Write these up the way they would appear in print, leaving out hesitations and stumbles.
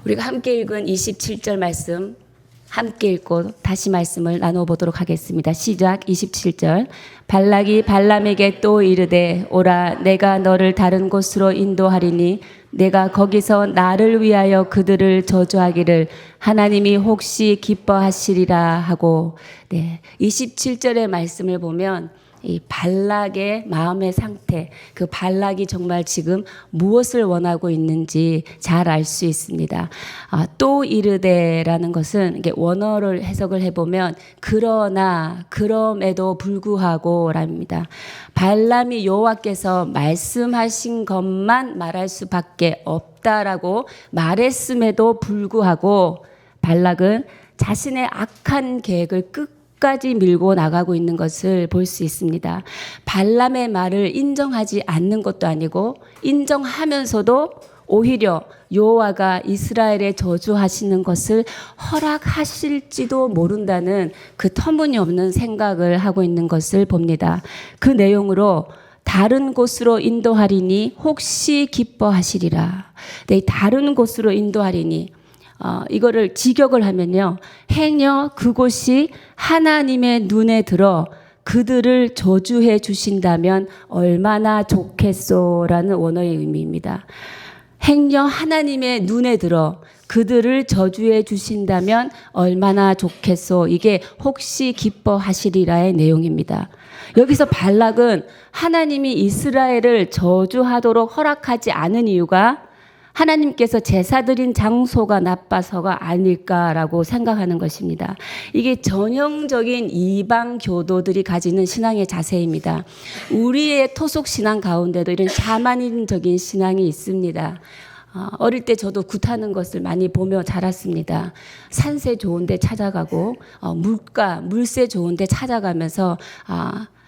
우리가 함께 읽은 27절 말씀 함께 읽고 다시 말씀을 나눠보도록 하겠습니다. 시작. 27절. 발락이 발람에게 또 이르되 오라 내가 너를 다른 곳으로 인도하리니 내가 거기서 나를 위하여 그들을 저주하기를 하나님이 혹시 기뻐하시리라 하고, 27절의 말씀을 보면 이 발락의 마음의 상태, 그 발락이 정말 지금 무엇을 원하고 있는지 잘 알 수 있습니다. 또 이르되라는 것은 이게 원어를 해석을 해보면 그러나 그럼에도 불구하고랍니다. 발람이 여호와께서 말씀하신 것만 말할 수밖에 없다라고 말했음에도 불구하고 발락은 자신의 악한 계획을 끝까지 밀고 나가고 있는 것을 볼 수 있습니다. 발람의 말을 인정하지 않는 것도 아니고 인정하면서도 오히려 여호와가 이스라엘에 저주하시는 것을 허락하실지도 모른다는 그 터무니없는 생각을 하고 있는 것을 봅니다. 그 내용으로 다른 곳으로 인도하리니 혹시 기뻐하시리라. 다른 곳으로 인도하리니 이거를 직역을 하면요, 행여 그곳이 하나님의 눈에 들어 그들을 저주해 주신다면 얼마나 좋겠소라는 원어의 의미입니다. 행여 하나님의 눈에 들어 그들을 저주해 주신다면 얼마나 좋겠소. 이게 혹시 기뻐하시리라의 내용입니다. 여기서 발락은 하나님이 이스라엘을 저주하도록 허락하지 않은 이유가 하나님께서 제사 드린 장소가 나빠서가 아닐까라고 생각하는 것입니다. 이게 전형적인 이방 교도들이 가지는 신앙의 자세입니다. 우리의 토속 신앙 가운데도 이런 샤머니즘적인 신앙이 있습니다. 어릴 때 저도 굿하는 것을 많이 보며 자랐습니다. 산세 좋은 데 찾아가고 물세 좋은 데 찾아가면서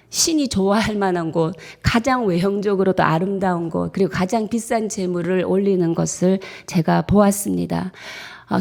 신이 좋아할 만한 곳, 가장 외형적으로도 아름다운 곳, 그리고 가장 비싼 재물을 올리는 것을 제가 보았습니다.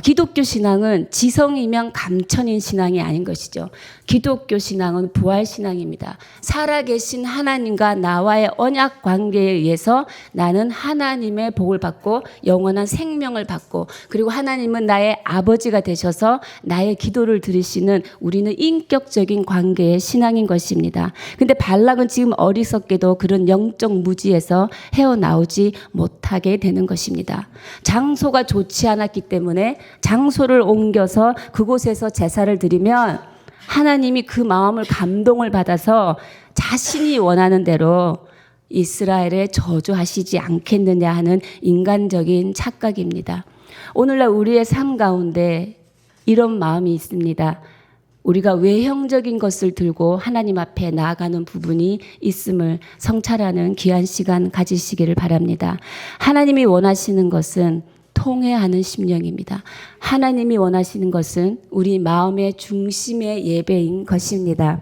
기독교 신앙은 지성이면 감천인 신앙이 아닌 것이죠. 기독교 신앙은 부활 신앙입니다. 살아계신 하나님과 나와의 언약 관계에 의해서 나는 하나님의 복을 받고 영원한 생명을 받고, 그리고 하나님은 나의 아버지가 되셔서 나의 기도를 들으시는, 우리는 인격적인 관계의 신앙인 것입니다. 근데 발락은 지금 어리석게도 그런 영적 무지에서 헤어나오지 못하게 되는 것입니다. 장소가 좋지 않았기 때문에 장소를 옮겨서 그곳에서 제사를 드리면 하나님이 그 마음을 감동을 받아서 자신이 원하는 대로 이스라엘에 저주하시지 않겠느냐 하는 인간적인 착각입니다. 오늘날 우리의 삶 가운데 이런 마음이 있습니다. 우리가 외형적인 것을 들고 하나님 앞에 나아가는 부분이 있음을 성찰하는 귀한 시간 가지시기를 바랍니다. 하나님이 원하시는 것은 통회하는 심령입니다. 하나님이 원하시는 것은 우리 마음의 중심의 예배인 것입니다.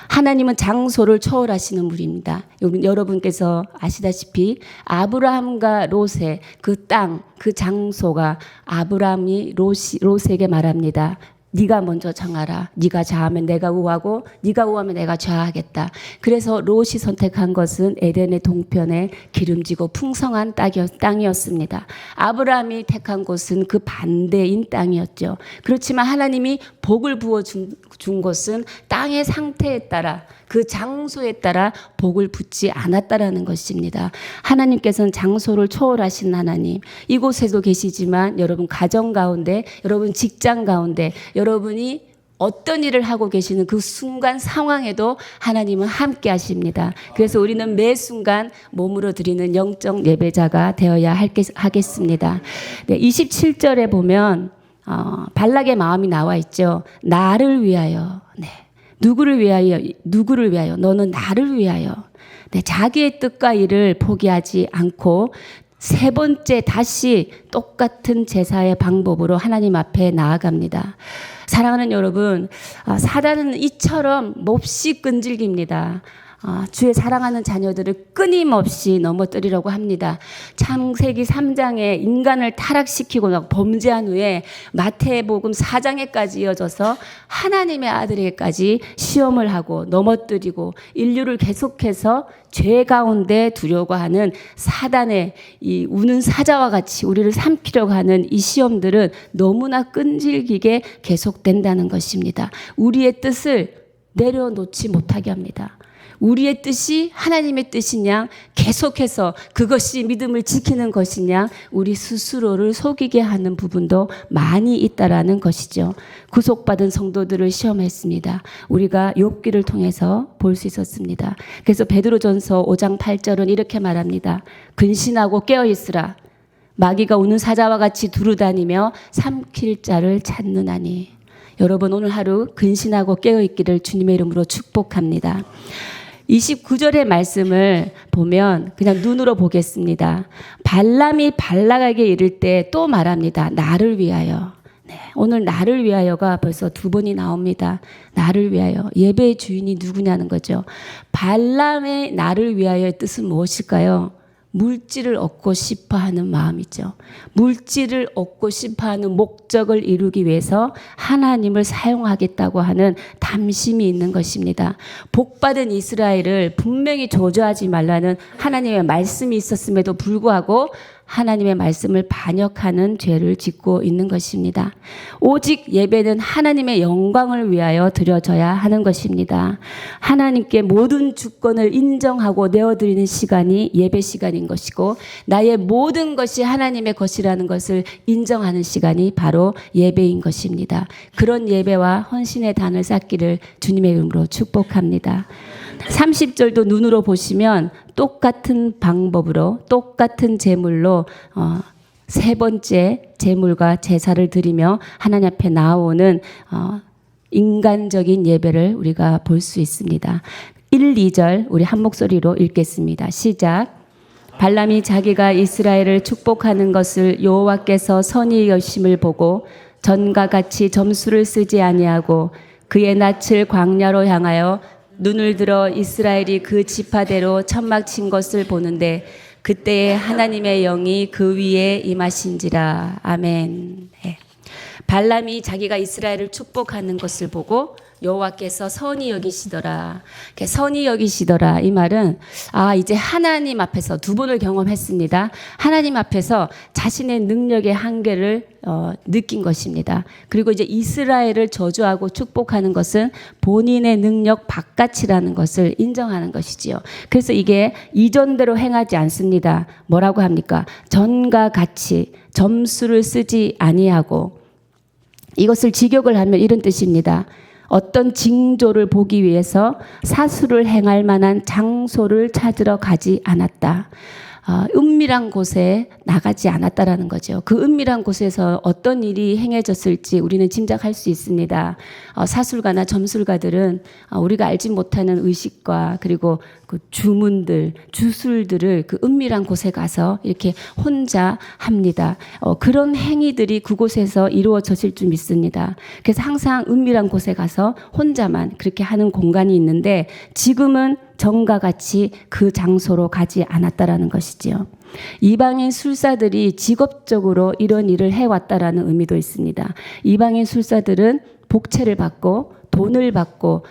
하나님은 장소를 초월하시는 분입니다. 여러분께서 아시다시피 아브라함과 롯의 그 땅, 그 장소가 아브라함이 롯에게 말합니다. 네가 먼저 정하라. 네가 좌하면 내가 우하고 네가 우하면 내가 좌하겠다. 그래서 롯이 선택한 것은 에덴의 동편에 기름지고 풍성한 땅이었습니다. 아브라함이 택한 곳은 그 반대인 땅이었죠. 그렇지만 하나님이 복을 부어준 것은 땅의 상태에 따라, 그 장소에 따라 복을 붓지 않았다라는 것입니다. 하나님께서는 장소를 초월하신 하나님, 이곳에도 계시지만 여러분 가정 가운데, 여러분 직장 가운데, 여러분이 어떤 일을 하고 계시는 그 순간 상황에도 하나님은 함께 하십니다. 그래서 우리는 매 순간 몸으로 드리는 영적 예배자가 되어야 하겠습니다. 27절에 보면 발락의 마음이 나와 있죠. 나를 위하여. 누구를 위하여? 너는 나를 위하여. 자기의 뜻과 일을 포기하지 않고 세 번째 다시 똑같은 제사의 방법으로 하나님 앞에 나아갑니다. 사랑하는 여러분, 사단은 이처럼 몹시 끈질깁니다. 주의 사랑하는 자녀들을 끊임없이 넘어뜨리려고 합니다. 창세기 3장에 인간을 타락시키고 범죄한 후에 마태복음 4장에까지 이어져서 하나님의 아들에게까지 시험을 하고 넘어뜨리고 인류를 계속해서 죄 가운데 두려고 하는 사단의 이 우는 사자와 같이 우리를 삼키려고 하는 이 시험들은 너무나 끈질기게 계속된다는 것입니다. 우리의 뜻을 내려놓지 못하게 합니다. 우리의 뜻이 하나님의 뜻이냐, 계속해서 그것이 믿음을 지키는 것이냐, 우리 스스로를 속이게 하는 부분도 많이 있다라는 것이죠. 구속받은 성도들을 시험했습니다. 우리가 욥기를 통해서 볼 수 있었습니다. 그래서 베드로전서 5장 8절은 이렇게 말합니다. 근신하고 깨어 있으라. 마귀가 우는 사자와 같이 두루다니며 삼킬 자를 찾느나니. 여러분 오늘 하루 근신하고 깨어 있기를 주님의 이름으로 축복합니다. 29절의 말씀을 보면 그냥 눈으로 보겠습니다. 발람이 발락에게 이를 때 또 말합니다. 나를 위하여. 네, 오늘 나를 위하여가 벌써 두 번이 나옵니다. 나를 위하여. 예배의 주인이 누구냐는 거죠. 발람의 나를 위하여의 뜻은 무엇일까요? 물질을 얻고 싶어 하는 마음이죠. 물질을 얻고 싶어 하는 목적을 이루기 위해서 하나님을 사용하겠다고 하는 담심이 있는 것입니다. 복받은 이스라엘을 분명히 저주하지 말라는 하나님의 말씀이 있었음에도 불구하고 하나님의 말씀을 반역하는 죄를 짓고 있는 것입니다. 오직 예배는 하나님의 영광을 위하여 드려져야 하는 것입니다. 하나님께 모든 주권을 인정하고 내어드리는 시간이 예배 시간인 것이고 나의 모든 것이 하나님의 것이라는 것을 인정하는 시간이 바로 예배인 것입니다. 그런 예배와 헌신의 단을 쌓기를 주님의 이름으로 축복합니다. 30절도 눈으로 보시면 똑같은 방법으로 똑같은 제물로 세 번째 제물과 제사를 드리며 하나님 앞에 나오는 인간적인 예배를 우리가 볼 수 있습니다. 1, 2절 우리 한 목소리로 읽겠습니다. 시작. 발람이 자기가 이스라엘을 축복하는 것을 여호와께서 선히 여심을 보고 전과 같이 점수를 쓰지 아니하고 그의 낯을 광야로 향하여 눈을 들어 이스라엘이 그 지파대로 천막 친 것을 보는데 그때에 하나님의 영이 그 위에 임하신지라. 아멘. 네. 발람이 자기가 이스라엘을 축복하는 것을 보고 여호와께서 선히 여기시더라. 선히 여기시더라. 이 말은 이제 하나님 앞에서 두 번을 경험했습니다. 하나님 앞에서 자신의 능력의 한계를 느낀 것입니다. 그리고 이제 이스라엘을 저주하고 축복하는 것은 본인의 능력 바깥이라는 것을 인정하는 것이지요. 그래서 이게 이전대로 행하지 않습니다. 뭐라고 합니까? 전과 같이 점수를 쓰지 아니하고 이것을 직역을 하면 이런 뜻입니다. 어떤 징조를 보기 위해서 사수를 행할 만한 장소를 찾으러 가지 않았다. 은밀한 곳에 나가지 않았다라는 거죠. 그 은밀한 곳에서 어떤 일이 행해졌을지 우리는 짐작할 수 있습니다. 사술가나 점술가들은 우리가 알지 못하는 의식과 그리고 그 주문들, 주술들을 그 은밀한 곳에 가서 이렇게 혼자 합니다. 그런 행위들이 그곳에서 이루어졌을 줄 믿습니다. 그래서 항상 은밀한 곳에 가서 혼자만 그렇게 하는 공간이 있는데 지금은 전과 같이 그 장소로 가지 않았다라는 것이지요. 이방인 술사들이 직업적으로 이런 일을 해왔다라는 의미도 있습니다. 이방인 술사들은 복채를 받고 돈을 받고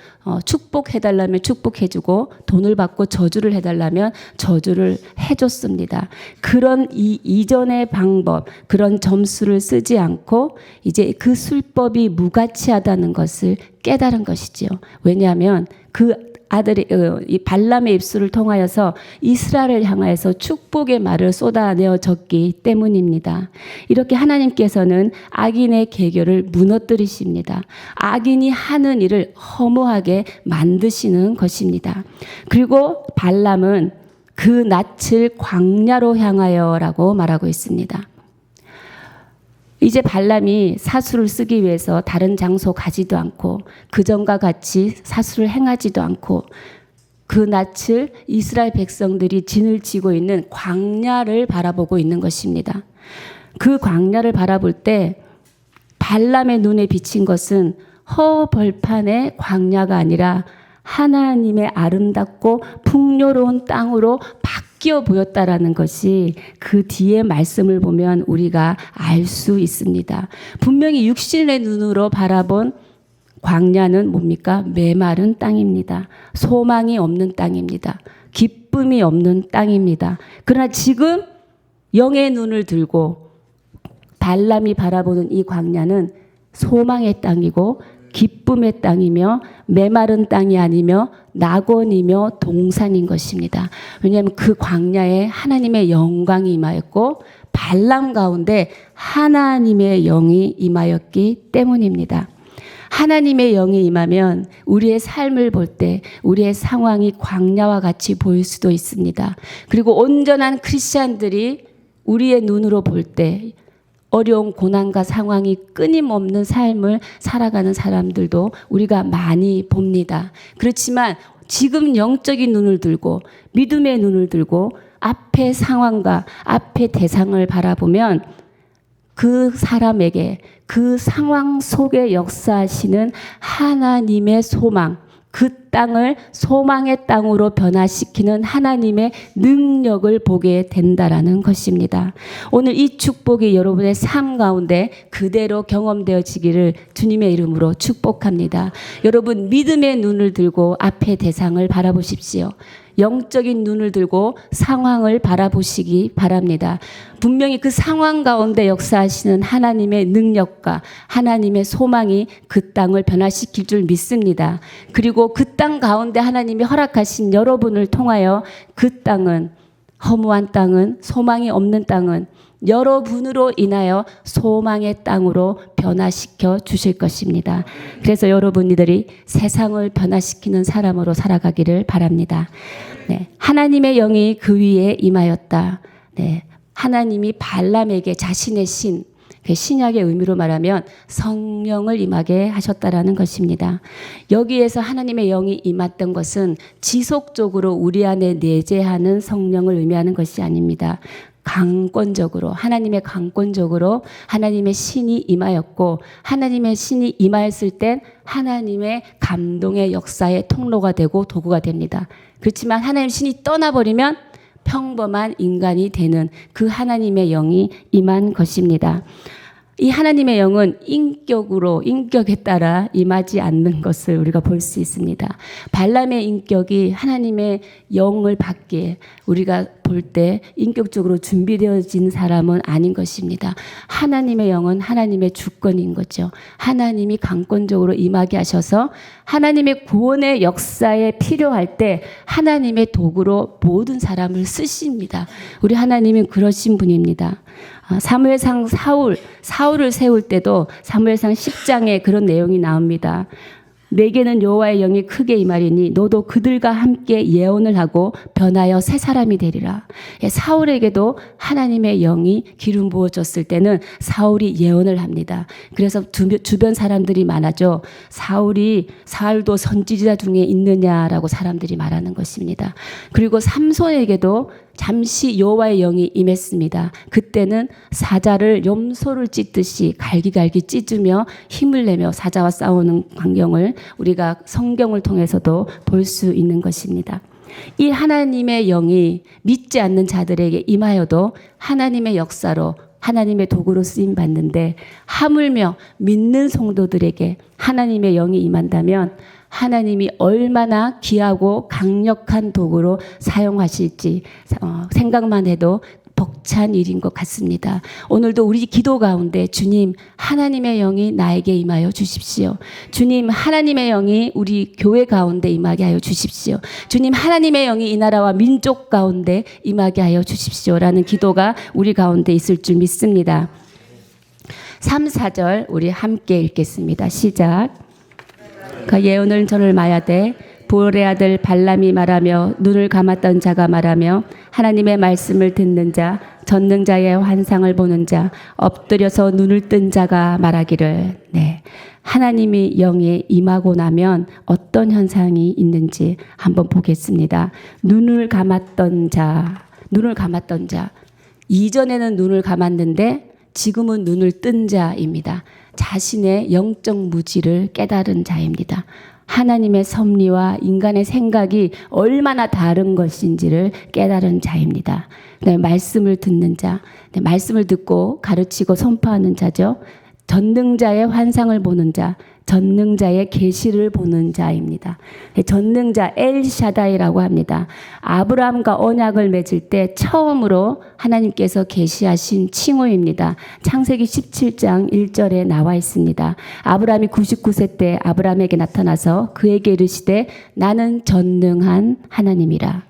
축복해달라면 축복해주고 돈을 받고 저주를 해달라면 저주를 해줬습니다. 그런 이전의 방법, 그런 점수를 쓰지 않고 이제 그 술법이 무가치하다는 것을 깨달은 것이지요. 왜냐하면 그 아들이 이 발람의 입술을 통하여서 이스라엘을 향하여서 축복의 말을 쏟아내어졌기 때문입니다. 이렇게 하나님께서는 악인의 계교를 무너뜨리십니다. 악인이 하는 일을 허무하게 만드시는 것입니다. 그리고 발람은 그 낯을 광야로 향하여라고 말하고 있습니다. 이제 발람이 사수를 쓰기 위해서 다른 장소 가지도 않고 그전과 같이 사수를 행하지도 않고 그 낯을 이스라엘 백성들이 진을 치고 있는 광야를 바라보고 있는 것입니다. 그 광야를 바라볼 때 발람의 눈에 비친 것은 허벌판의 광야가 아니라 하나님의 아름답고 풍요로운 땅으로 바뀌어 보였다라는 것이 그 뒤에 말씀을 보면 우리가 알 수 있습니다. 분명히 육신의 눈으로 바라본 광야는 뭡니까? 메마른 땅입니다. 소망이 없는 땅입니다. 기쁨이 없는 땅입니다. 그러나 지금 영의 눈을 들고 발람이 바라보는 이 광야는 소망의 땅이고 기쁨의 땅이며 메마른 땅이 아니며 낙원이며 동산인 것입니다. 왜냐하면 그 광야에 하나님의 영광이 임하였고 발람 가운데 하나님의 영이 임하였기 때문입니다. 하나님의 영이 임하면 우리의 삶을 볼 때 우리의 상황이 광야와 같이 보일 수도 있습니다. 그리고 온전한 크리스찬들이 우리의 눈으로 볼 때 어려운 고난과 상황이 끊임없는 삶을 살아가는 사람들도 우리가 많이 봅니다. 그렇지만 지금 영적인 눈을 들고 믿음의 눈을 들고 앞의 상황과 앞의 대상을 바라보면 그 사람에게 그 상황 속에 역사하시는 하나님의 소망, 그 땅을 소망의 땅으로 변화시키는 하나님의 능력을 보게 된다라는 것입니다. 오늘 이 축복이 여러분의 삶 가운데 그대로 경험되어지기를 주님의 이름으로 축복합니다. 여러분 믿음의 눈을 들고 앞의 대상을 바라보십시오. 영적인 눈을 들고 상황을 바라보시기 바랍니다. 분명히 그 상황 가운데 역사하시는 하나님의 능력과 하나님의 소망이 그 땅을 변화시킬 줄 믿습니다. 그리고 그 땅 가운데 하나님이 허락하신 여러분을 통하여 그 땅은, 허무한 땅은, 소망이 없는 땅은 여러분으로 인하여 소망의 땅으로 변화시켜 주실 것입니다. 그래서 여러분들이 세상을 변화시키는 사람으로 살아가기를 바랍니다. 네, 하나님의 영이 그 위에 임하였다. 네, 하나님이 발람에게 자신의 신, 신약의 의미로 말하면 성령을 임하게 하셨다라는 것입니다. 여기에서 하나님의 영이 임했던 것은 지속적으로 우리 안에 내재하는 성령을 의미하는 것이 아닙니다. 강권적으로, 하나님의 강권적으로 하나님의 신이 임하였고, 하나님의 신이 임하였을 땐 하나님의 감동의 역사의 통로가 되고 도구가 됩니다. 그렇지만 하나님의 신이 떠나버리면 평범한 인간이 되는 그 하나님의 영이 임한 것입니다. 이 하나님의 영은 인격에 따라 임하지 않는 것을 우리가 볼 수 있습니다. 발람의 인격이 하나님의 영을 받기에 우리가 볼 때 인격적으로 준비되어진 사람은 아닌 것입니다. 하나님의 영은 하나님의 주권인 거죠. 하나님이 강권적으로 임하게 하셔서 하나님의 구원의 역사에 필요할 때 하나님의 도구로 모든 사람을 쓰십니다. 우리 하나님은 그러신 분입니다. 사무엘상 사울을 세울 때도 사무엘상 10장에 그런 내용이 나옵니다. 내게는 여호와의 영이 크게 임하리니 너도 그들과 함께 예언을 하고 변하여 새 사람이 되리라. 사울에게도 하나님의 영이 기름 부어졌을 때는 사울이 예언을 합니다. 그래서 주변 사람들이 많아져 사울도 선지자 중에 있느냐라고 사람들이 말하는 것입니다. 그리고 삼손에게도 잠시 여호와의 영이 임했습니다. 그때는 사자를 염소를 찢듯이 갈기갈기 찢으며 힘을 내며 사자와 싸우는 광경을 우리가 성경을 통해서도 볼 수 있는 것입니다. 이 하나님의 영이 믿지 않는 자들에게 임하여도 하나님의 역사로 하나님의 도구로 쓰임 받는데, 하물며 믿는 성도들에게 하나님의 영이 임한다면 하나님이 얼마나 귀하고 강력한 도구로 사용하실지 생각만 해도 벅찬 일인 것 같습니다. 오늘도 우리 기도 가운데 주님, 하나님의 영이 나에게 임하여 주십시오. 주님, 하나님의 영이 우리 교회 가운데 임하게 하여 주십시오. 주님, 하나님의 영이 이 나라와 민족 가운데 임하게 하여 주십시오라는 기도가 우리 가운데 있을 줄 믿습니다. 3, 4절 우리 함께 읽겠습니다. 시작. 그 예언을 저를 마야되 보올의 아들 발람이 말하며 눈을 감았던 자가 말하며 하나님의 말씀을 듣는 자 전능자의 환상을 보는 자 엎드려서 눈을 뜬 자가 말하기를. 네, 하나님이 영에 임하고 나면 어떤 현상이 있는지 한번 보겠습니다. 눈을 감았던 자 이전에는 눈을 감았는데 지금은 눈을 뜬 자입니다. 자신의 영적 무지를 깨달은 자입니다. 하나님의 섭리와 인간의 생각이 얼마나 다른 것인지를 깨달은 자입니다. 말씀을 듣는 자, 말씀을 듣고 가르치고 선포하는 자죠. 전능자의 환상을 보는 자, 전능자의 계시를 보는 자입니다. 전능자 엘샤다이라고 합니다. 아브라함과 언약을 맺을 때 처음으로 하나님께서 계시하신 칭호입니다. 창세기 17장 1절에 나와 있습니다. 아브라함이 99세 때 아브라함에게 나타나서 그에게 이르시되 나는 전능한 하나님이라.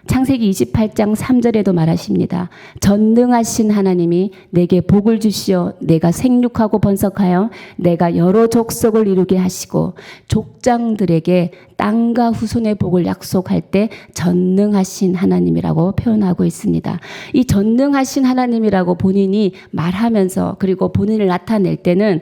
창세기 28장 3절에도 말하십니다. 전능하신 하나님이 내게 복을 주시어 내가 생육하고 번성하여 내가 여러 족속을 이루게 하시고 족장들에게 땅과 후손의 복을 약속할 때 전능하신 하나님이라고 표현하고 있습니다. 이 전능하신 하나님이라고 본인이 말하면서 그리고 본인을 나타낼 때는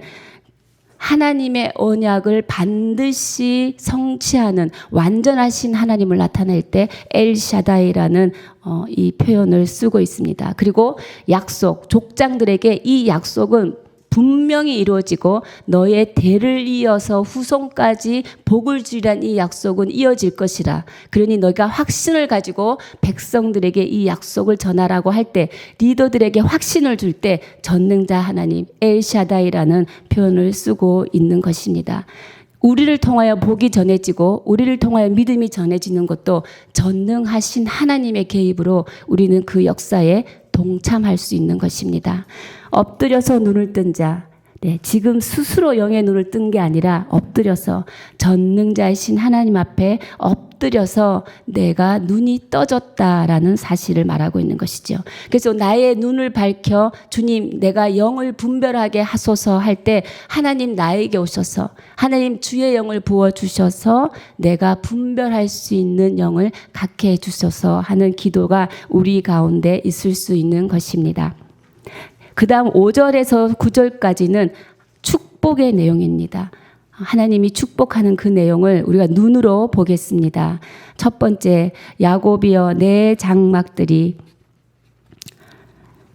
하나님의 언약을 반드시 성취하는 완전하신 하나님을 나타낼 때 엘샤다이라는 이 표현을 쓰고 있습니다. 그리고 약속, 족장들에게 이 약속은 분명히 이루어지고 너의 대를 이어서 후손까지 복을 주리란 이 약속은 이어질 것이라. 그러니 너희가 확신을 가지고 백성들에게 이 약속을 전하라고 할 때 리더들에게 확신을 줄 때 전능자 하나님 엘샤다이라는 표현을 쓰고 있는 것입니다. 우리를 통하여 복이 전해지고 우리를 통하여 믿음이 전해지는 것도 전능하신 하나님의 개입으로 우리는 그 역사에 동참할 수 있는 것입니다. 엎드려서 눈을 뜬 자, 지금 스스로 영의 눈을 뜬 게 아니라 엎드려서 전능자이신 하나님 앞에 엎드려서 내가 눈이 떠졌다라는 사실을 말하고 있는 것이죠. 그래서 나의 눈을 밝혀 주님 내가 영을 분별하게 하소서 할 때 하나님 나에게 오셔서 하나님 주의 영을 부어주셔서 내가 분별할 수 있는 영을 갖게 해주셔서 하는 기도가 우리 가운데 있을 수 있는 것입니다. 그 다음 5절에서 9절까지는 축복의 내용입니다. 하나님이 축복하는 그 내용을 우리가 눈으로 보겠습니다. 첫 번째, 야곱이여 내 장막들이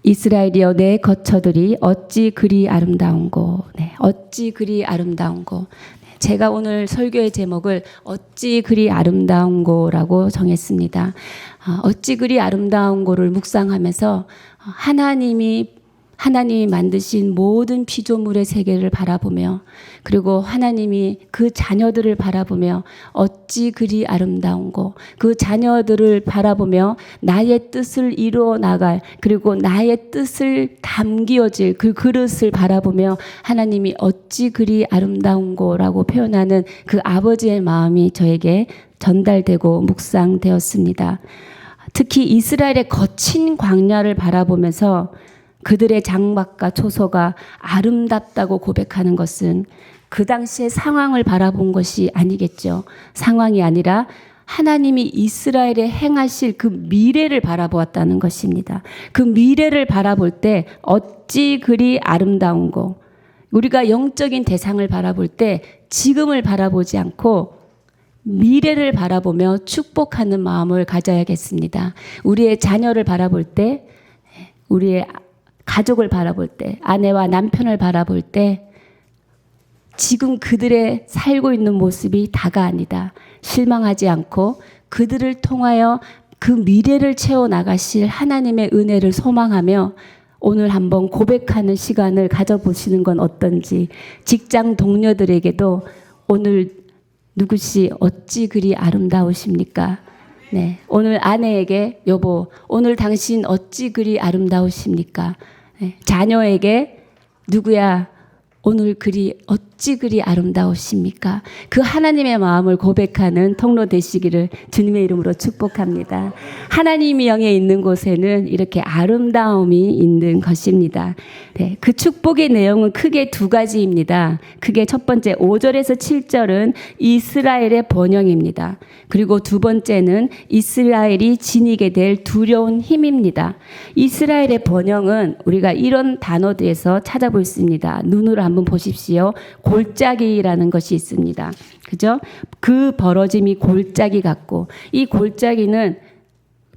이스라엘이여 내 거처들이 어찌 그리 아름다운고. 어찌 그리 아름다운고. 제가 오늘 설교의 제목을 어찌 그리 아름다운고라고 정했습니다. 어찌 그리 아름다운고를 묵상하면서 하나님이 만드신 모든 피조물의 세계를 바라보며 그리고 하나님이 그 자녀들을 바라보며 어찌 그리 아름다운고 그 자녀들을 바라보며 나의 뜻을 이루어 나갈 그리고 나의 뜻을 담기어질 그 그릇을 바라보며 하나님이 어찌 그리 아름다운고라고 표현하는 그 아버지의 마음이 저에게 전달되고 묵상되었습니다. 특히 이스라엘의 거친 광야를 바라보면서 그들의 장막과 초소가 아름답다고 고백하는 것은 그 당시의 상황을 바라본 것이 아니겠죠. 상황이 아니라 하나님이 이스라엘에 행하실 그 미래를 바라보았다는 것입니다. 그 미래를 바라볼 때 어찌 그리 아름다운고 우리가 영적인 대상을 바라볼 때 지금을 바라보지 않고 미래를 바라보며 축복하는 마음을 가져야겠습니다. 우리의 자녀를 바라볼 때 우리의 가족을 바라볼 때, 아내와 남편을 바라볼 때 지금 그들의 살고 있는 모습이 다가 아니다. 실망하지 않고 그들을 통하여 그 미래를 채워나가실 하나님의 은혜를 소망하며 오늘 한번 고백하는 시간을 가져보시는 건 어떤지 직장 동료들에게도 오늘 누구시 어찌 그리 아름다우십니까? 오늘 아내에게 여보 오늘 당신 어찌 그리 아름다우십니까? 자녀에게 누구야 오늘 그리 어찌 그리 아름다우십니까? 그 하나님의 마음을 고백하는 통로 되시기를 주님의 이름으로 축복합니다. 하나님이 영에 있는 곳에는 이렇게 아름다움이 있는 것입니다. 그 축복의 내용은 크게 두 가지입니다. 크게 첫 번째 5절에서 7절은 이스라엘의 번영입니다. 그리고 두 번째는 이스라엘이 지니게 될 두려운 힘입니다. 이스라엘의 번영은 우리가 이런 단어들에서 찾아볼 수 있습니다. 눈으로 한번 보십시오. 골짜기라는 것이 있습니다. 그죠? 그 벌어짐이 골짜기 같고 이 골짜기는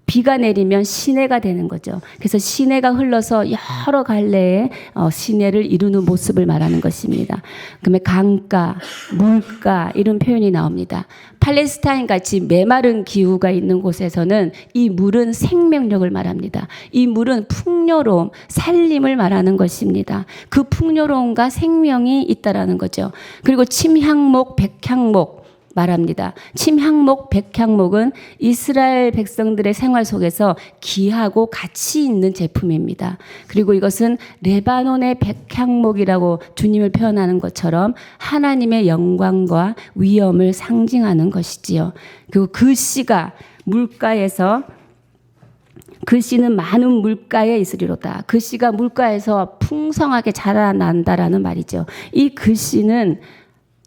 비가 내리면 시내가 되는 거죠. 그래서 시내가 흘러서 여러 갈래의 시내를 이루는 모습을 말하는 것입니다. 그러면 강가, 물가 이런 표현이 나옵니다. 팔레스타인 같이 메마른 기후가 있는 곳에서는 이 물은 생명력을 말합니다. 이 물은 풍요로움, 살림을 말하는 것입니다. 그 풍요로움과 생명이 있다라는 거죠. 그리고 침향목, 백향목 말합니다. 침향목, 백향목은 이스라엘 백성들의 생활 속에서 귀하고 가치 있는 제품입니다. 그리고 이것은 레바논의 백향목이라고 주님을 표현하는 것처럼 하나님의 영광과 위엄을 상징하는 것이지요. 그리고 그 씨가 물가에서 그 씨는 많은 물가에 있으리로다. 그 씨가 물가에서 풍성하게 자라난다라는 말이죠. 이 그 씨는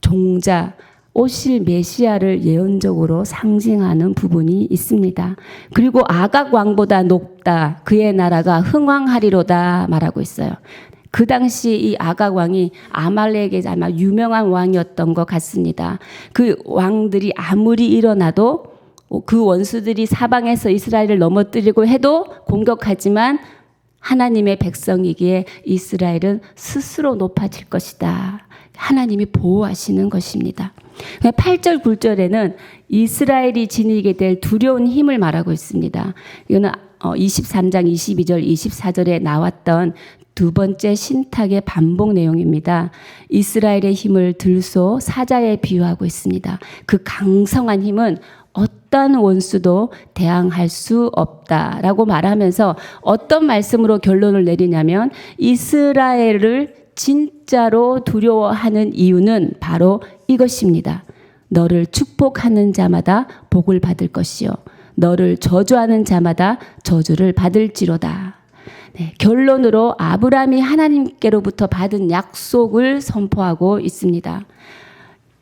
종자, 오실 메시아를 예언적으로 상징하는 부분이 있습니다. 그리고 아각 왕보다 높다. 그의 나라가 흥왕하리로다 말하고 있어요. 그 당시 이 아각 왕이 아말렉의 아마 유명한 왕이었던 것 같습니다. 그 왕들이 아무리 일어나도 그 원수들이 사방에서 이스라엘을 넘어뜨리고 해도 공격하지만 하나님의 백성이기에 이스라엘은 스스로 높아질 것이다. 하나님이 보호하시는 것입니다. 8절, 9절에는 이스라엘이 지니게 될 두려운 힘을 말하고 있습니다. 이거는 23장 22절, 24절에 나왔던 두 번째 신탁의 반복 내용입니다. 이스라엘의 힘을 들소 사자에 비유하고 있습니다. 그 강성한 힘은 어떤 원수도 대항할 수 없다라고 말하면서 어떤 말씀으로 결론을 내리냐면 이스라엘을 진짜로 두려워하는 이유는 바로 이것입니다. 너를 축복하는 자마다 복을 받을 것이요 너를 저주하는 자마다 저주를 받을지로다. 네, 결론으로 아브라함이 하나님께로부터 받은 약속을 선포하고 있습니다.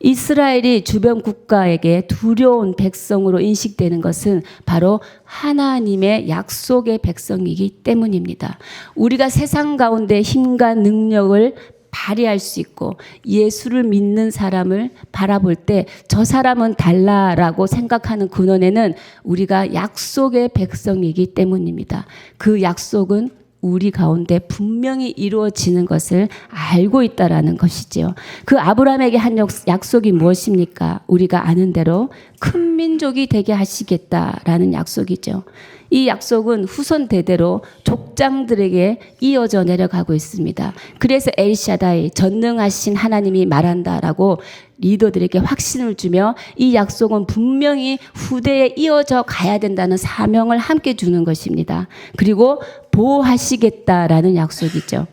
이스라엘이 주변 국가에게 두려운 백성으로 인식되는 것은 바로 하나님의 약속의 백성이기 때문입니다. 우리가 세상 가운데 힘과 능력을 발휘할 수 있고 예수를 믿는 사람을 바라볼 때 저 사람은 달라라고 생각하는 근원에는 우리가 약속의 백성이기 때문입니다. 그 약속은 우리 가운데 분명히 이루어지는 것을 알고 있다라는 것이지요. 그 아브라함에게 한 약속이 무엇입니까? 우리가 아는 대로 큰 민족이 되게 하시겠다라는 약속이죠. 이 약속은 후손 대대로 족장들에게 이어져 내려가고 있습니다. 그래서 엘샤다이 전능하신 하나님이 말한다라고 리더들에게 확신을 주며 이 약속은 분명히 후대에 이어져 가야 된다는 사명을 함께 주는 것입니다. 그리고 보호하시겠다라는 약속이죠.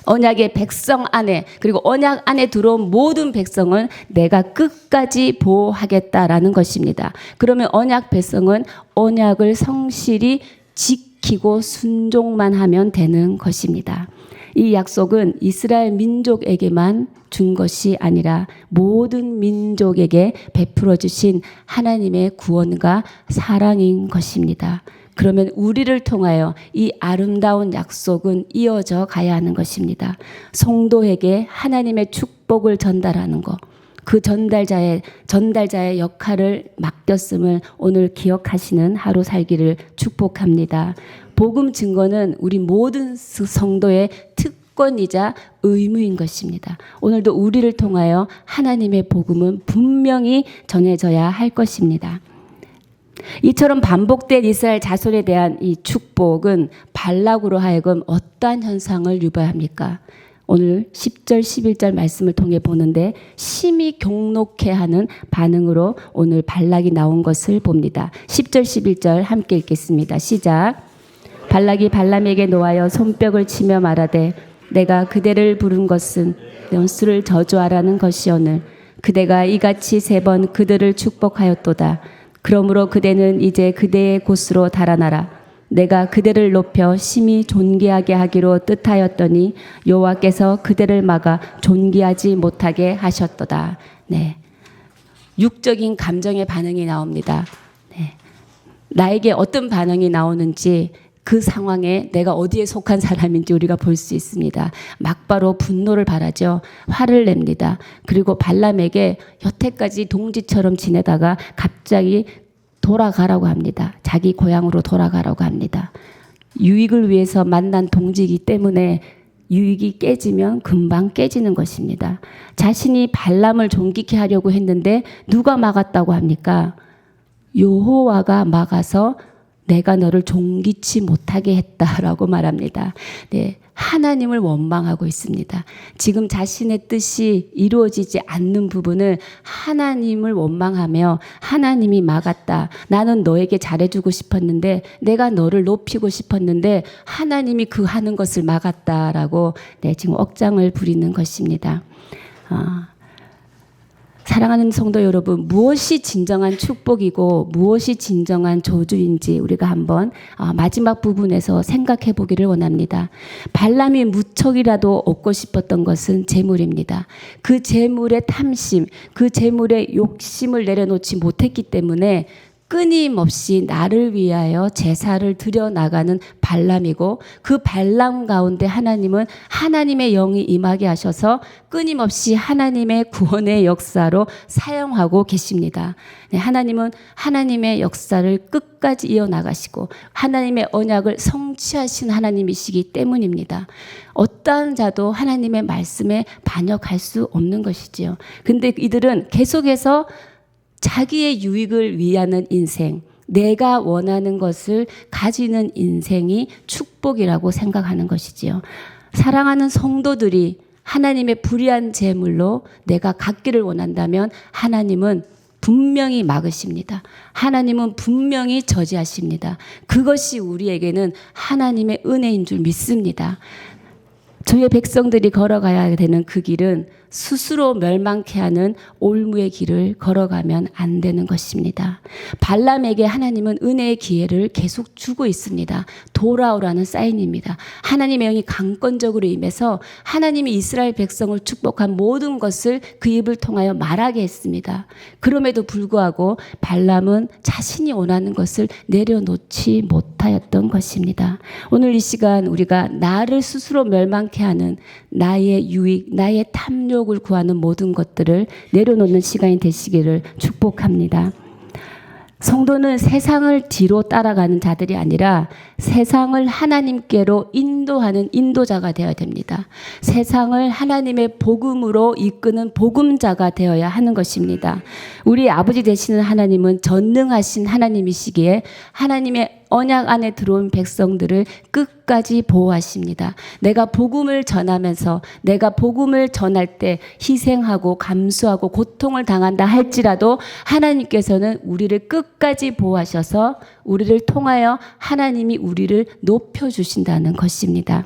언약의 백성 안에 그리고 언약 안에 들어온 모든 백성은 내가 끝까지 보호하겠다라는 것입니다. 그러면 언약 백성은 언약을 성실히 지키고 순종만 하면 되는 것입니다. 이 약속은 이스라엘 민족에게만 준 것이 아니라 모든 민족에게 베풀어 주신 하나님의 구원과 사랑인 것입니다. 그러면 우리를 통하여 이 아름다운 약속은 이어져 가야 하는 것입니다. 성도에게 하나님의 축복을 전달하는 것, 그 전달자의 역할을 맡겼음을 오늘 기억하시는 하루 살기를 축복합니다. 복음 증거는 우리 모든 성도의 특권이자 의무인 것입니다. 오늘도 우리를 통하여 하나님의 복음은 분명히 전해져야 할 것입니다. 이처럼 반복된 이스라엘 자손에 대한 이 축복은 발락으로 하여금 어떠한 현상을 유발합니까? 오늘 10절 11절 말씀을 통해 보는데 심히 경록해하는 반응으로 오늘 발락이 나온 것을 봅니다. 10절 11절 함께 읽겠습니다. 시작. 발락이 발람에게 노하여 손뼉을 치며 말하되 내가 그대를 부른 것은 연수를 저주하라는 것이오늘 그대가 이같이 3번 그들을 축복하였도다. 그러므로 그대는 이제 그대의 곳으로 달아나라. 내가 그대를 높여 심히 존귀하게 하기로 뜻하였더니 여호와께서 그대를 막아 존귀하지 못하게 하셨도다. 네, 육적인 감정의 반응이 나옵니다. 네. 나에게 어떤 반응이 나오는지 그 상황에 내가 어디에 속한 사람인지 우리가 볼 수 있습니다. 막바로 분노를 발하죠. 화를 냅니다. 그리고 발람에게 여태까지 동지처럼 지내다가 갑자기 돌아가라고 합니다. 자기 고향으로 돌아가라고 합니다. 유익을 위해서 만난 동지이기 때문에 유익이 깨지면 금방 깨지는 것입니다. 자신이 발람을 존귀케 하려고 했는데 누가 막았다고 합니까? 여호와가 막아서 내가 너를 존귀치 못하게 했다라고 말합니다. 네, 하나님을 원망하고 있습니다. 지금 자신의 뜻이 이루어지지 않는 부분을 하나님을 원망하며 하나님이 막았다. 나는 너에게 잘해주고 싶었는데 내가 너를 높이고 싶었는데 하나님이 그 하는 것을 막았다라고 지금 억장을 부리는 것입니다. 사랑하는 성도 여러분, 무엇이 진정한 축복이고 무엇이 진정한 저주인지 우리가 한번 마지막 부분에서 생각해 보기를 원합니다. 발람이 무척이라도 얻고 싶었던 것은 재물입니다. 그 재물의 탐심, 그 재물의 욕심을 내려놓지 못했기 때문에 끊임없이 나를 위하여 제사를 드려 나가는 발람이고, 그 발람 가운데 하나님은 하나님의 영이 임하게 하셔서 끊임없이 하나님의 구원의 역사로 사용하고 계십니다. 하나님은 하나님의 역사를 끝까지 이어나가시고 하나님의 언약을 성취하신 하나님이시기 때문입니다. 어떠한 자도 하나님의 말씀에 반역할 수 없는 것이지요. 근데 이들은 계속해서 자기의 유익을 위하는 인생, 내가 원하는 것을 가지는 인생이 축복이라고 생각하는 것이지요. 사랑하는 성도들이 하나님의 불의한 재물로 내가 갖기를 원한다면 하나님은 분명히 막으십니다. 하나님은 분명히 저지하십니다. 그것이 우리에게는 하나님의 은혜인 줄 믿습니다. 주의 백성들이 걸어가야 되는 그 길은 스스로 멸망케 하는 올무의 길을 걸어가면 안 되는 것입니다. 발람에게 하나님은 은혜의 기회를 계속 주고 있습니다. 돌아오라는 사인입니다. 하나님의 영이 강권적으로 임해서 하나님이 이스라엘 백성을 축복한 모든 것을 그 입을 통하여 말하게 했습니다. 그럼에도 불구하고 발람은 자신이 원하는 것을 내려놓지 못하였던 것입니다. 오늘 이 시간 우리가 나를 스스로 멸망케 하는 나의 유익, 나의 탐욕을 구하는 모든 것들을 내려놓는 시간이 되시기를 축복합니다. 성도는 세상을 뒤로 따라가는 자들이 아니라 세상을 하나님께로 인도하는 인도자가 되어야 됩니다. 세상을 하나님의 복음으로 이끄는 복음자가 되어야 하는 것입니다. 우리 아버지 되시는 하나님은 전능하신 하나님이시기에 하나님의 언약 안에 들어온 백성들을 끝까지 보호하십니다. 내가 복음을 전하면서 내가 복음을 전할 때 희생하고 감수하고 고통을 당한다 할지라도 하나님께서는 우리를 끝까지 보호하셔서 우리를 통하여 하나님이 우리를 높여주신다는 것입니다.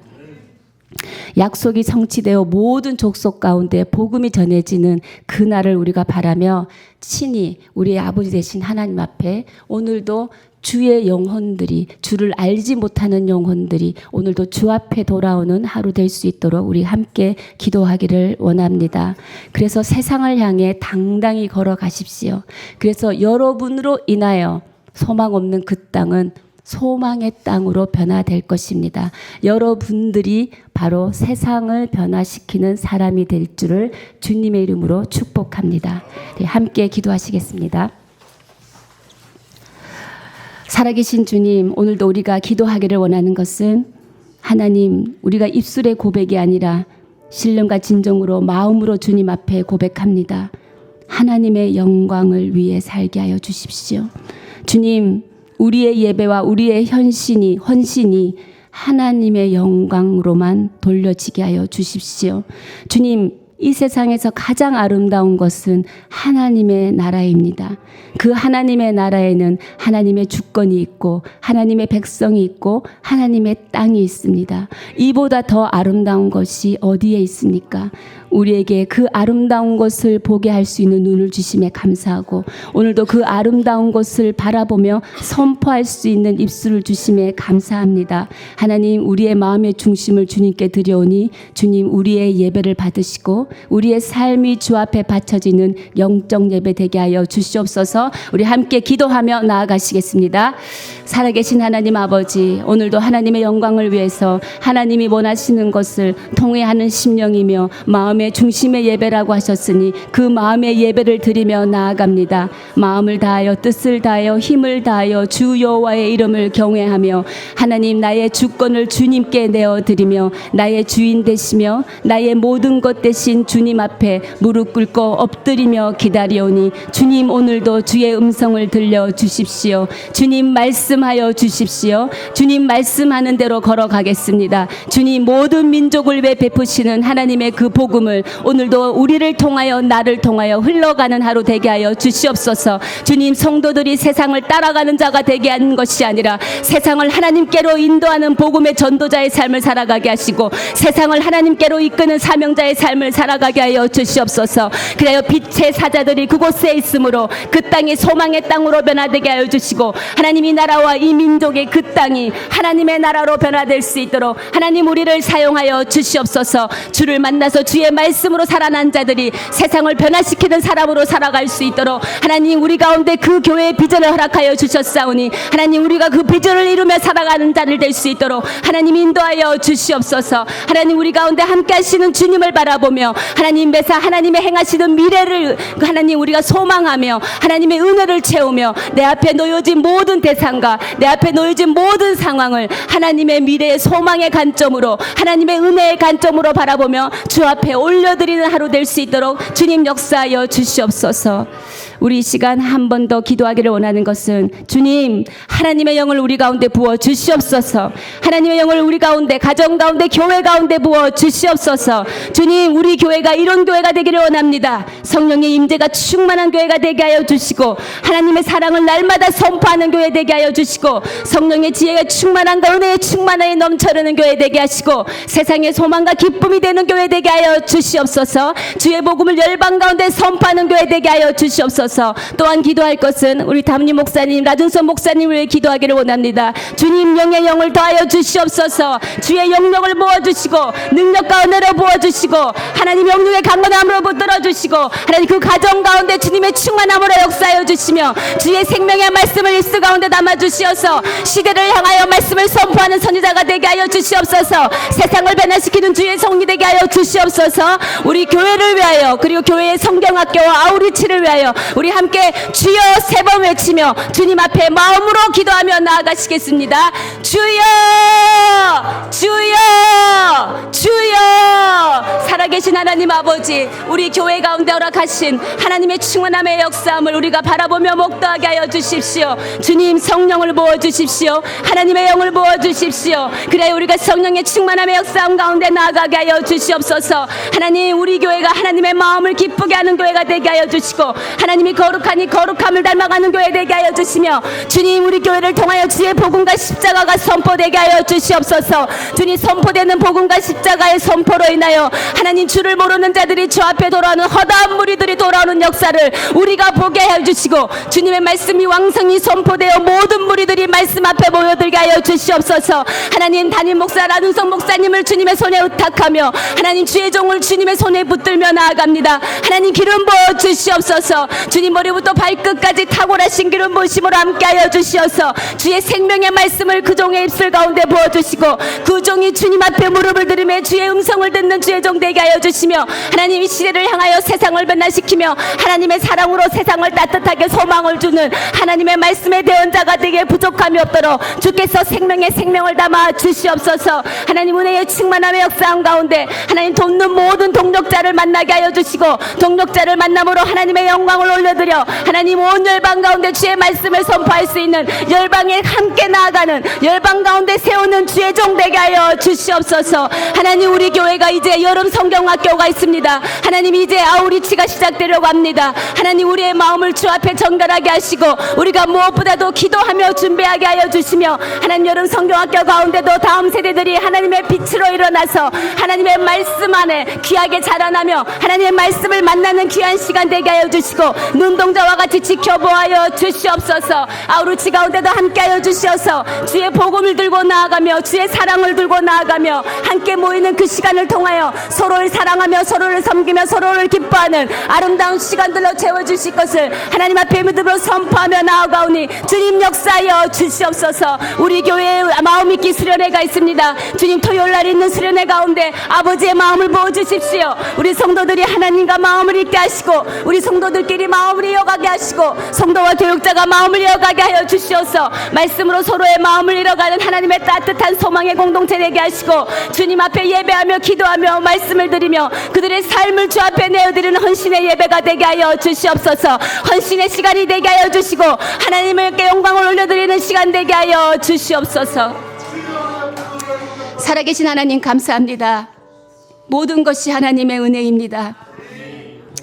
약속이 성취되어 모든 족속 가운데 복음이 전해지는 그날을 우리가 바라며 친히 우리의 아버지 되신 하나님 앞에 오늘도 주의 영혼들이, 주를 알지 못하는 영혼들이 오늘도 주 앞에 돌아오는 하루 될 수 있도록 우리 함께 기도하기를 원합니다. 그래서 세상을 향해 당당히 걸어가십시오. 그래서 여러분으로 인하여 소망 없는 그 땅은 소망의 땅으로 변화될 것입니다. 여러분들이 바로 세상을 변화시키는 사람이 될 줄을 주님의 이름으로 축복합니다. 네, 함께 기도하시겠습니다. 살아계신 주님, 오늘도 우리가 기도하기를 원하는 것은 하나님, 우리가 입술의 고백이 아니라 신령과 진정으로 마음으로 주님 앞에 고백합니다. 하나님의 영광을 위해 살게 하여 주십시오. 주님, 우리의 예배와 우리의 헌신이 하나님의 영광으로만 돌려지게 하여 주십시오. 주님, 이 세상에서 가장 아름다운 것은 하나님의 나라입니다. 그 하나님의 나라에는 하나님의 주권이 있고 하나님의 백성이 있고 하나님의 땅이 있습니다. 이보다 더 아름다운 것이 어디에 있습니까? 우리에게 그 아름다운 것을 보게 할 수 있는 눈을 주심에 감사하고 오늘도 그 아름다운 것을 바라보며 선포할 수 있는 입술을 주심에 감사합니다. 하나님, 우리의 마음의 중심을 주님께 드려오니 주님, 우리의 예배를 받으시고 우리의 삶이 주 앞에 바쳐지는 영적 예배 되게 하여 주시옵소서. 우리 함께 기도하며 나아가시겠습니다. 살아계신 하나님 아버지, 오늘도 하나님의 영광을 위해서 하나님이 원하시는 것을 통회하는 심령이며 마음이 마음의 중심의 예배라고 하셨으니 그 마음의 예배를 드리며 나아갑니다. 마음을 다하여 뜻을 다하여 힘을 다하여 주 여호와의 이름을 경외하며 하나님 나의 주권을 주님께 내어드리며 나의 주인 되시며 나의 모든 것 되신 주님 앞에 무릎 꿇고 엎드리며 기다리오니 주님 오늘도 주의 음성을 들려주십시오. 주님 말씀하여 주십시오. 주님 말씀하는 대로 걸어가겠습니다. 주님 모든 민족을 위해 베푸시는 하나님의 그 복음을 오늘도 우리를 통하여 나를 통하여 흘러가는 하루 되게 하여 주시옵소서. 주님 성도들이 세상을 따라가는 자가 되게 하는 것이 아니라 세상을 하나님께로 인도하는 복음의 전도자의 삶을 살아가게 하시고 세상을 하나님께로 이끄는 사명자의 삶을 살아가게 하여 주시옵소서. 그래요 빛의 사자들이 그곳에 있으므로 그 땅이 소망의 땅으로 변화되게 하여 주시고 하나님 이 나라와 이 민족의 그 땅이 하나님의 나라로 변화될 수 있도록 하나님 우리를 사용하여 주시옵소서. 주를 만나서 주의 말씀으로 살아난 자들이 세상을 변화시키는 사람으로 살아갈 수 있도록 하나님 우리 가운데 그 교회의 비전을 허락하여 주셨사오니 하나님 우리가 그 비전을 이루며 살아가는 자를 될 수 있도록 하나님 인도하여 주시옵소서. 하나님 우리 가운데 함께 하시는 주님을 바라보며 하나님 매사 하나님의 행하시는 미래를 하나님 우리가 소망하며 하나님의 은혜를 채우며 내 앞에 놓여진 모든 대상과 내 앞에 놓여진 모든 상황을 하나님의 미래의 소망의 관점으로 하나님의 은혜의 관점으로 바라보며 주 앞에 올려드리는 하루 될 수 있도록 주님 역사하여 주시옵소서. 우리 이 시간 한 번 더 기도하기를 원하는 것은 주님 하나님의 영을 우리 가운데 부어 주시옵소서. 하나님의 영을 우리 가운데 가정 가운데 교회 가운데 부어 주시옵소서. 주님 우리 교회가 이런 교회가 되기를 원합니다. 성령의 임재가 충만한 교회가 되게 하여 주시고 하나님의 사랑을 날마다 선포하는 교회 되게 하여 주시고 성령의 지혜가 충만한가 은혜의 충만하에 넘쳐르는 교회 되게 하시고 세상의 소망과 기쁨이 되는 교회 되게 하여 주시옵소서. 주의 복음을 열방 가운데 선포하는 교회 되게 하여 주시옵소서. 또한 기도할 것은 우리 담임 목사님 라준선 목사님을 위해 기도하기를 원합니다. 주님 영의 영을 더하여 주시옵소서. 주의 영역을 모아주시고 능력과 은혜로 부어주시고 하나님 영육의 강건함으로 붙들어주시고 하나님 그 가정 가운데 주님의 충만함으로 역사하여 주시며 주의 생명의 말씀을 입술 가운데 담아주시어서 시대를 향하여 말씀을 선포하는 선지자가 되게 하여 주시옵소서. 세상을 변화시키는 주의 성리 되게 하여 주시옵소서. 우리 교회를 위하여 그리고 교회의 성경학교와 아우리치를 위하여 우리 함께 주여 세 번 외치며 주님 앞에 마음으로 기도하며 나아가시겠습니다. 주여 주여 주여. 살아계신 하나님 아버지 우리 교회 가운데 허락하신 하나님의 충만함의 역사함을 우리가 바라보며 목도하게 하여 주십시오. 주님 성령을 부어주십시오. 하나님의 영을 부어주십시오. 그래야 우리가 성령의 충만함의 역사함 가운데 나아가게 하여 주시옵소서. 하나님 우리 교회가 하나님의 마음을 기쁘게 하는 교회가 되게 하여 주시고 하나님이 거룩하니 거룩함을 닮아가는 교회 되게 하여 주시며 주님 우리 교회를 통하여 주의 복음과 십자가가 선포되게 하여 주시옵소서. 주님 선포되는 복음과 십자가의 선포로 인하여 하나님 주를 모르는 자들이 주 앞에 돌아오는 허다한 무리들이 돌아오는 역사를 우리가 보게 해주시고 주님의 말씀이 왕성히 선포되어 모든 무리들이 말씀 앞에 모여들게 하여 주시옵소서. 하나님 담임 목사 라눈성 목사님을 주님의 손에 의탁하며 하나님 주의 종을 주님의 손에 붙들며 나아갑니다. 하나님 기름 부어 주시옵소서. 주님 머리부터 발끝까지 탁월하신 기름 부으심으로 함께하여 주시어서 주의 생명의 말씀을 그 종의 입술 가운데 부어주시고 그 종이 주님 앞에 무릎을 들으며 주의 음성을 듣는 주의 종 되게 하여 주시며 하나님 이 시대를 향하여 세상을 변화시키며 하나님의 사랑으로 세상을 따뜻하게 소망을 주는 하나님의 말씀의 대언자가 되게 부족함이 없도록 주께서 생명의 생명을 담아 주시옵소서. 하나님 은혜의 충만함의 역사함 가운데 하나님 돕는 모든 동력자를 만나게 하여 주시고 동력자를 만남으로 하나님의 영광을 올려드려 하나님 온 열방 가운데 주의 말씀을 선포할 수 있는 열방에 함께 나아가는 열방 가운데 세우는 주의 종 되게 하여 주시옵소서. 하나님 우리 교회가 이제 여름 성경학교가 있습니다. 하나님 이제 아우리치가 시작되려고 합니다. 하나님 우리의 마음을 주 앞에 정결하게 하시고 우리가 무엇보다도 기도하며 준비하게 하여 주시며 하나님 여름 성경학교 가운데도 다음 세대들이 하나님의 빛으로 일어나서 하나님의 말씀 안에 귀하게 자라나며 하나님의 말씀을 만나는 귀한 시간 되게 하여 주시고 눈동자와 같이 지켜보아여 주시옵소서. 아우리치 가운데도 함께하여 주시어서 주의 복음을 들고 나아가며 주의 사랑을 들고 나아가며 함께 모이는 그 시간을 통하여 서로를 사랑하며 서로를 섬기며 서로를 기뻐하는 아름다운 시간들로 채워주실 것을 하나님 앞에 믿음으로 선포하며 나아가오니 주님 역사하여 주시옵소서. 우리 교회에 마음 있기 수련회가 있습니다. 주님 토요일 날 있는 수련회 가운데 아버지의 마음을 부어주십시오. 우리 성도들이 하나님과 마음을 있게 하시고 우리 성도들끼리 마음을 이어가게 하시고 성도와 교육자가 마음을 이어가게 하여 주시옵소서. 말씀으로 서로의 마음을 이어가는 하나님의 따뜻한 소망의 공동체 되게 하시고 주님 앞에 예배하며 기도하며 말씀을 드리며 그들의 삶을 주 앞에 내어드리는 헌신의 예배가 되게 하여 주시옵소서. 헌신의 시간이 되게 하여 주시고 하나님께 영광을 올려드리는 시간 되게 하여 주시옵소서. 살아계신 하나님 감사합니다. 모든 것이 하나님의 은혜입니다.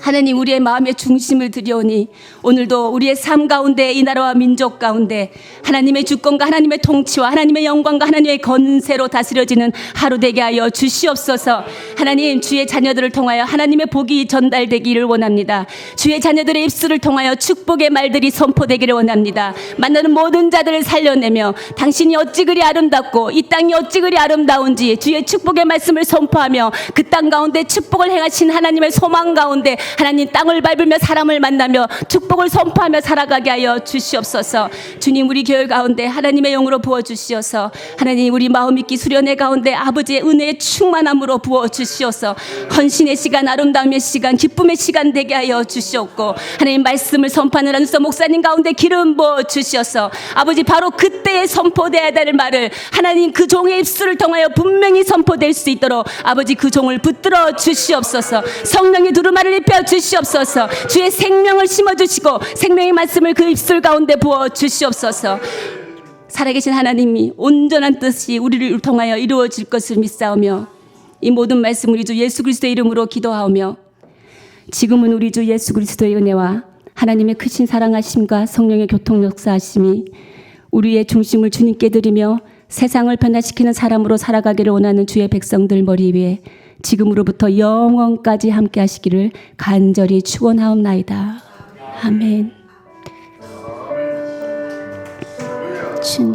하나님 우리의 마음의 중심을 드려오니 오늘도 우리의 삶 가운데 이 나라와 민족 가운데 하나님의 주권과 하나님의 통치와 하나님의 영광과 하나님의 건세로 다스려지는 하루 되게 하여 주시옵소서. 하나님 주의 자녀들을 통하여 하나님의 복이 전달되기를 원합니다. 주의 자녀들의 입술을 통하여 축복의 말들이 선포되기를 원합니다. 만나는 모든 자들을 살려내며 당신이 어찌 그리 아름답고 이 땅이 어찌 그리 아름다운지 주의 축복의 말씀을 선포하며 그 땅 가운데 축복을 행하신 하나님의 소망 가운데 하나님 땅을 밟으며 사람을 만나며 축복을 선포하며 살아가게 하여 주시옵소서. 주님 우리 교회 가운데 하나님의 영으로 부어주시어서 하나님 우리 마음 있기 수련회 가운데 아버지의 은혜의 충만함으로 부어주시어서 헌신의 시간 아름다움의 시간 기쁨의 시간 되게 하여 주시옵고 하나님 말씀을 선포하는 안수 목사님 가운데 기름 부어주시어서 아버지 바로 그때에 선포되어야 될 말을 하나님 그 종의 입술을 통하여 분명히 선포될 수 있도록 아버지 그 종을 붙들어 주시옵소서. 성령의 두루마를 입혀 주시옵소서. 주의 생명을 심어주시고 생명의 말씀을 그 입술 가운데 부어 주시옵소서. 살아계신 하나님이 온전한 뜻이 우리를 통하여 이루어질 것을 믿사오며 이 모든 말씀 우리 주 예수 그리스도의 이름으로 기도하오며 지금은 우리 주 예수 그리스도의 은혜와 하나님의 크신 사랑하심과 성령의 교통 역사하심이 우리의 중심을 주님께 드리며 세상을 변화시키는 사람으로 살아가기를 원하는 주의 백성들 머리 위에 지금으로부터 영원까지 함께 하시기를 간절히 축원하옵나이다. 아멘. 주님.